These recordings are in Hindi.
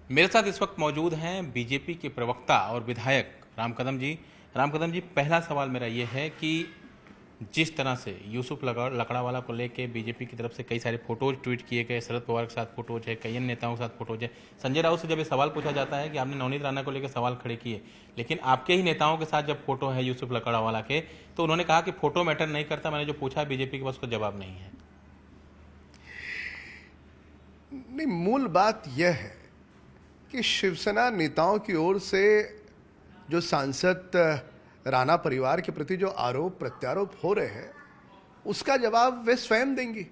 मेरे साथ इस वक्त मौजूद हैं बीजेपी के प्रवक्ता और विधायक राम कदम जी। राम कदम जी, पहला सवाल मेरा ये है कि जिस तरह से यूसुफ लकड़ावाला को लेके बीजेपी की तरफ से कई सारे फोटोज ट्वीट किए गए, शरद पवार के साथ फोटोज है, कई अन्य नेताओं के साथ फोटोज है। संजय राउत से जब ये सवाल पूछा जाता है कि आपने नवनीत राणा को लेकर सवाल खड़े किए, लेकिन आपके ही नेताओं के साथ जब फोटो है यूसुफ लकड़ावाला के, तो उन्होंने कहा कि फोटो मैटर नहीं करता, मैंने जो पूछा बीजेपी के पास उसका जवाब नहीं है। नहीं, मूल बात यह है कि शिवसेना नेताओं की ओर से जो सांसद राणा परिवार के प्रति जो आरोप प्रत्यारोप हो रहे हैं उसका जवाब वे स्वयं देंगी।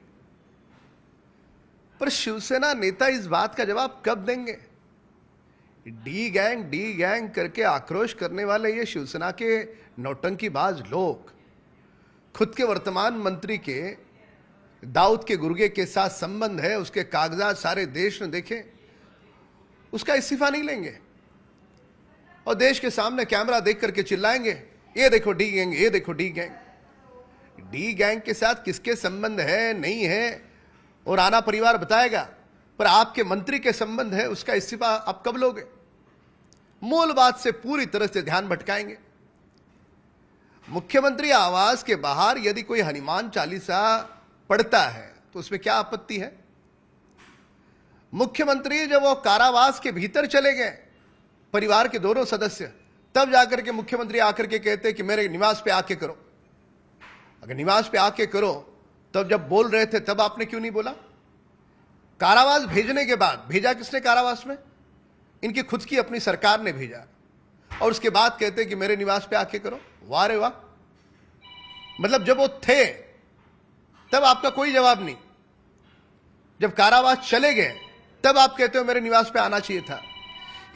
पर शिवसेना नेता इस बात का जवाब कब देंगे? डी गैंग करके आक्रोश करने वाले ये शिवसेना के नौटंकीबाज लोग खुद के वर्तमान मंत्री के दाऊद के गुर्गे के साथ संबंध है, उसके कागजात सारे देश ने देखे, उसका इस्तीफा नहीं लेंगे और देश के सामने कैमरा देख करके चिल्लाएंगे, ये देखो डी गैंग, ये देखो डी गैंग। डी गैंग के साथ किसके संबंध है नहीं है और राणा परिवार बताएगा, पर आपके मंत्री के संबंध है, उसका इस्तीफा आप कब लोगे? मूल बात से पूरी तरह से ध्यान भटकाएंगे। मुख्यमंत्री आवास के बाहर यदि कोई हनुमान चालीसा पढ़ता है तो उसमें क्या आपत्ति है? मुख्यमंत्री जब वो कारावास के भीतर चले गए, परिवार के दोनों सदस्य, तब जाकर के मुख्यमंत्री आकर के कहते कि मेरे निवास पे आके करो। अगर निवास पे आके करो तब जब बोल रहे थे तब आपने क्यों नहीं बोला? कारावास भेजने के बाद, भेजा किसने कारावास में? इनकी खुद की अपनी सरकार ने भेजा और उसके बाद कहते कि मेरे निवास पे आके करो। वाह रे वाह! मतलब जब वो थे तब आपका कोई जवाब नहीं, जब कारावास चले गए तब आप कहते हो मेरे निवास पे आना चाहिए था।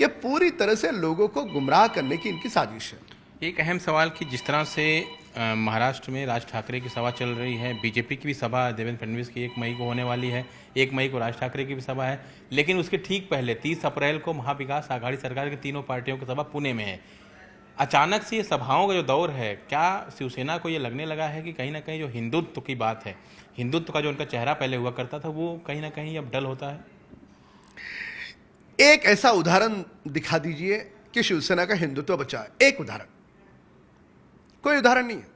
यह पूरी तरह से लोगों को गुमराह करने की इनकी साजिश है। एक अहम सवाल कि जिस तरह से महाराष्ट्र में राज ठाकरे की सभा चल रही है, बीजेपी की भी सभा देवेंद्र फडणवीस की 1 मई को होने वाली है, 1 मई को राज ठाकरे की भी सभा है, लेकिन उसके ठीक पहले 30 अप्रैल को महाविकास आघाड़ी सरकार की तीनों पार्टियों की सभा पुणे में है। अचानक से ये सभाओं का जो दौर है, क्या शिवसेना को ये लगने लगा है कि कहीं ना कहीं जो हिंदुत्व की बात है, हिंदुत्व का जो उनका चेहरा पहले हुआ करता था, वो कहीं ना कहीं अब डल होता है? एक ऐसा उदाहरण दिखा दीजिए कि शिवसेना का हिंदुत्व बचा है। एक उदाहरण, कोई उदाहरण नहीं है।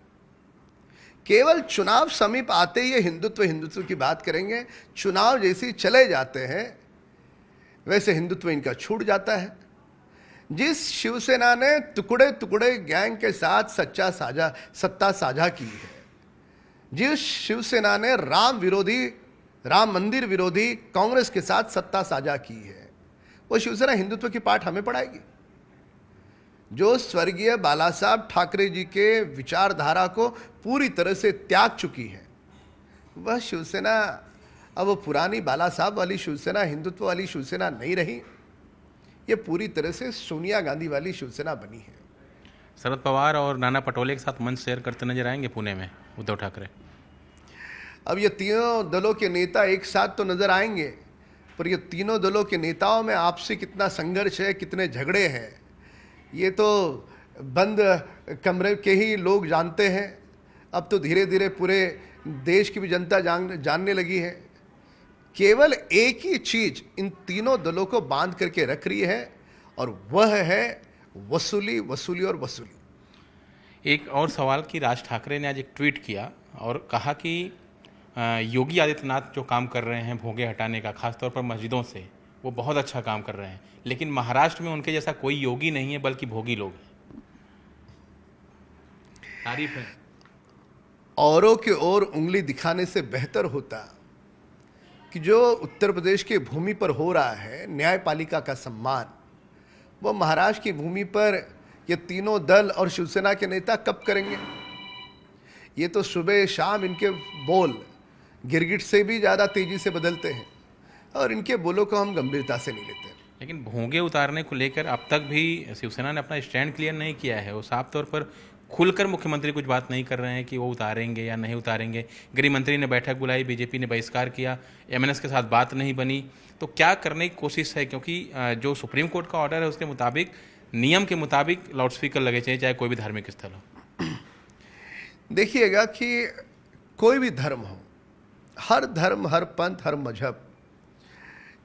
केवल चुनाव समीप आते ही हिंदुत्व की बात करेंगे। चुनाव जैसे चले जाते हैं वैसे हिंदुत्व इनका छूट जाता है। जिस शिवसेना ने टुकड़े टुकड़े गैंग के साथ सत्ता साझा की है, जिस शिवसेना ने राम मंदिर विरोधी कांग्रेस के साथ सत्ता साझा की है, वो शिवसेना हिंदुत्व की पाठ हमें पढ़ाएगी। जो स्वर्गीय बाला साहब ठाकरे जी के विचारधारा को पूरी तरह से त्याग चुकी है, वह शिवसेना अब वो पुरानी बाला साहब वाली शिवसेना, हिंदुत्व वाली शिवसेना नहीं रही। ये पूरी तरह से सोनिया गांधी वाली शिवसेना बनी है। शरद पवार और नाना पटोले के साथ मंच शेयर करते नजर आएंगे पुणे में उद्धव ठाकरे। अब ये तीनों दलों के नेता एक साथ तो नजर आएंगे, पर ये तीनों दलों के नेताओं में आपसी कितना संघर्ष है, कितने झगड़े हैं, ये तो बंद कमरे के ही लोग जानते हैं। अब तो धीरे धीरे पूरे देश की भी जनता जानने लगी है। केवल एक ही चीज इन तीनों दलों को बांध करके रख रही है और वह है वसूली, वसूली और वसूली। एक और सवाल कि राज ठाकरे ने आज एक ट्वीट किया और कहा कि योगी आदित्यनाथ जो काम कर रहे हैं भोगे हटाने का, खासतौर पर मस्जिदों से, वो बहुत अच्छा काम कर रहे हैं, लेकिन महाराष्ट्र में उनके जैसा कोई योगी नहीं है बल्कि भोगी लोग हैं। तारीफ है। औरों की ओर उंगली दिखाने से बेहतर होता कि जो उत्तर प्रदेश की भूमि पर हो रहा है न्यायपालिका का सम्मान, वो महाराष्ट्र की भूमि पर ये तीनों दल और शिवसेना के नेता कब करेंगे? ये तो सुबह शाम इनके बोल गिरगिट से भी ज़्यादा तेजी से बदलते हैं और इनके बोलों को हम गंभीरता से नहीं लेते। लेकिन भोंगे उतारने को लेकर अब तक भी शिवसेना ने अपना स्टैंड क्लियर नहीं किया है। वो साफ तौर पर खुलकर मुख्यमंत्री कुछ बात नहीं कर रहे हैं कि वो उतारेंगे या नहीं उतारेंगे। गृह मंत्री ने बैठक बुलाई, बीजेपी ने बहिष्कार किया, एमएनएस के साथ बात नहीं बनी, तो क्या करने की कोशिश है? क्योंकि जो सुप्रीम कोर्ट का ऑर्डर है उसके मुताबिक, नियम के मुताबिक लाउडस्पीकर लगे चाहिए, चाहे कोई भी धार्मिक स्थल हो। देखिएगा कि कोई भी धर्म हो, हर धर्म, हर पंथ, हर मजहब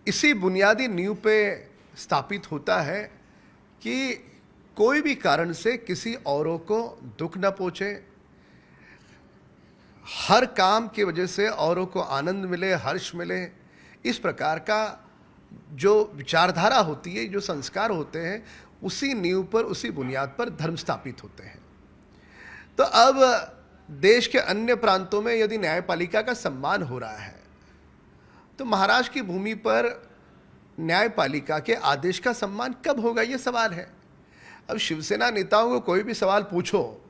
इसी बुनियादी नींव पे स्थापित होता है कि कोई भी कारण से किसी औरों को दुख न पहुंचे, हर काम की वजह से औरों को आनंद मिले, हर्ष मिले, इस प्रकार का जो विचारधारा होती है, जो संस्कार होते हैं, उसी नींव पर, उसी बुनियाद पर धर्म स्थापित होते हैं। तो अब देश के अन्य प्रांतों में यदि न्यायपालिका का सम्मान हो रहा है, तो महाराष्ट्र की भूमि पर न्यायपालिका के आदेश का सम्मान कब होगा, ये सवाल है। अब शिवसेना नेताओं को कोई भी सवाल पूछो,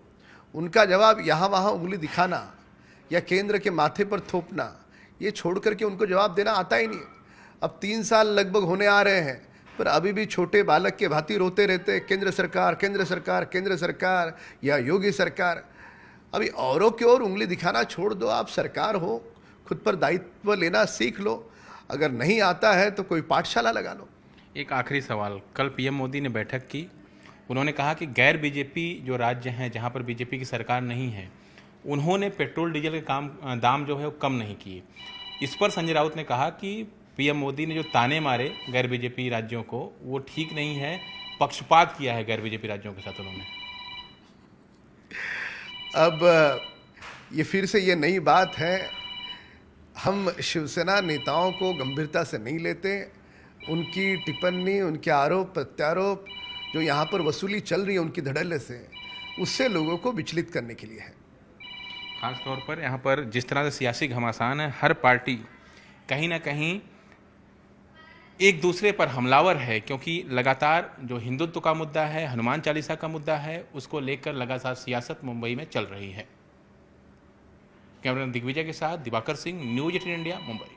उनका जवाब यहाँ वहाँ उंगली दिखाना या केंद्र के माथे पर थोपना, ये छोड़ करके उनको जवाब देना आता ही नहीं। अब 3 साल लगभग होने आ रहे हैं, पर अभी भी छोटे बालक के भांति रोते रहते, केंद्र सरकार, केंद्र सरकार, केंद्र सरकार या योगी सरकार। अभी औरों की ओर उंगली दिखाना छोड़ दो, आप सरकार हो, खुद पर दायित्व लेना सीख लो। अगर नहीं आता है तो कोई पाठशाला लगा लो। एक आखिरी सवाल, कल पीएम मोदी ने बैठक की, उन्होंने कहा कि गैर बीजेपी जो राज्य हैं जहां पर बीजेपी की सरकार नहीं है, उन्होंने पेट्रोल डीजल के दाम जो है वो कम नहीं किए। इस पर संजय राउत ने कहा कि पीएम मोदी ने जो ताने मारे गैर बीजेपी राज्यों को, वो ठीक नहीं है, पक्षपात किया है गैर बीजेपी राज्यों के साथ उन्होंने। अब ये फिर से ये नई बात है, हम शिवसेना नेताओं को गंभीरता से नहीं लेते। उनकी टिप्पणी, उनके आरोप प्रत्यारोप जो यहाँ पर वसूली चल रही है उनकी धड़ल्ले से, उससे लोगों को विचलित करने के लिए है। खास तौर पर यहाँ पर जिस तरह से सियासी घमासान है, हर पार्टी कहीं ना कहीं एक दूसरे पर हमलावर है, क्योंकि लगातार जो हिंदुत्व का मुद्दा है, हनुमान चालीसा का मुद्दा है, उसको लेकर लगातार सियासत मुंबई में चल रही है। कैमरा दिग्विजय के साथ दिवाकर सिंह, न्यूज़ 18 इंडिया, मुंबई।